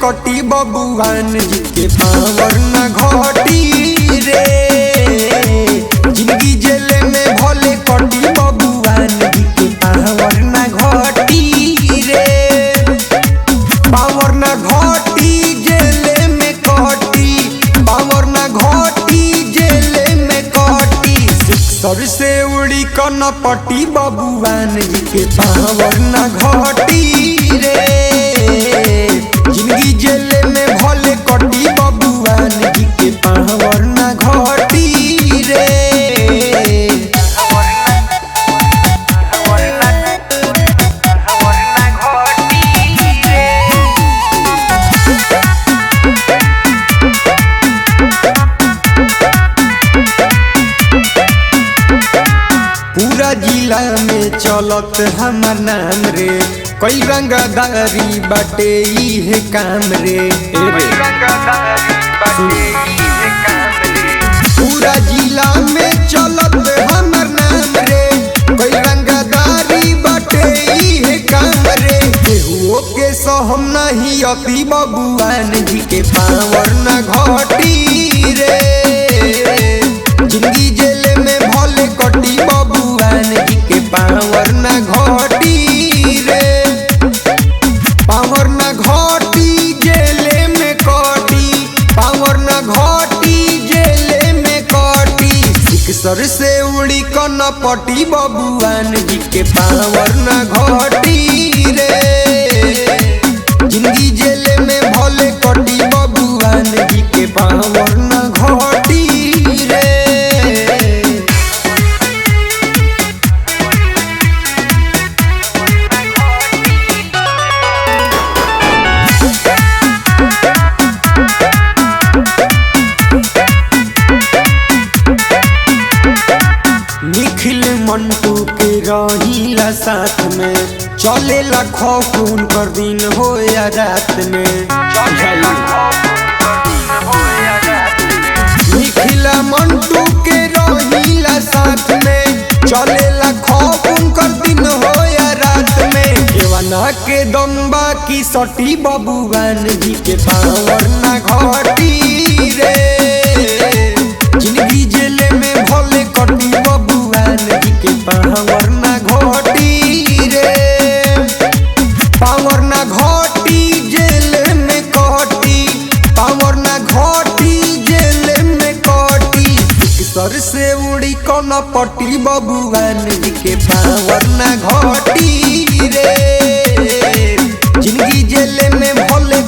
कटी बबुआन जी के पावर न घटी रे। जिंदगी जेल में भले कटी बबुआन जी के पावर न घटी रे। पावर न घटी जेल में कटी, पावर न घटी जेल में कटी। सिक्सर से उड़ी कन पटी बबुआन जी के पावर न घटी रे। जिंदगी जेल में भले कटी बबुआन जी के पावर न घटी रे। पूरा जिला में चलत हमार नाम रे। कई रंगदारी बाटे इहे काम रे। पूरा जिला में चलत हमार नाम रे। कई रंगदारी बाटे इहे काम रे। केहू के सहम नहीं अति बबुआन जी के पावर न घटी रे। जिंदगी जेल में भले कटी बबुआन जी के पावर न घटी रे। पावर न घटी जेल में कटी, पावर न घटी जेल में कटी। सिक्सर से उड़ी कन पटी बबुआन जी के पावर न घटी रे। जिंदगी जेल में भले कटी बबुआन जी के पावर न घटी रे। निखिल मंटू के रहीला साथ में, चलेला खौफून कर दिन हो या रात में। निखिल मंटू के रहीला साथ में, चलेला खौफून कर दिन हो या रात में। केवना के दम्बा की सटी बबुआन जी के पावर न घटी रे। जिंदगी जेल में भले कटी बबुआन जी के पावर न घटी रे। पावर न घटी जेल में कटी, पावर न घटी जेल में कटी। सिक्सर से उड़ी कन पटी बबुआन जी के पावर न घटी रे। जिंदगी जेल में भले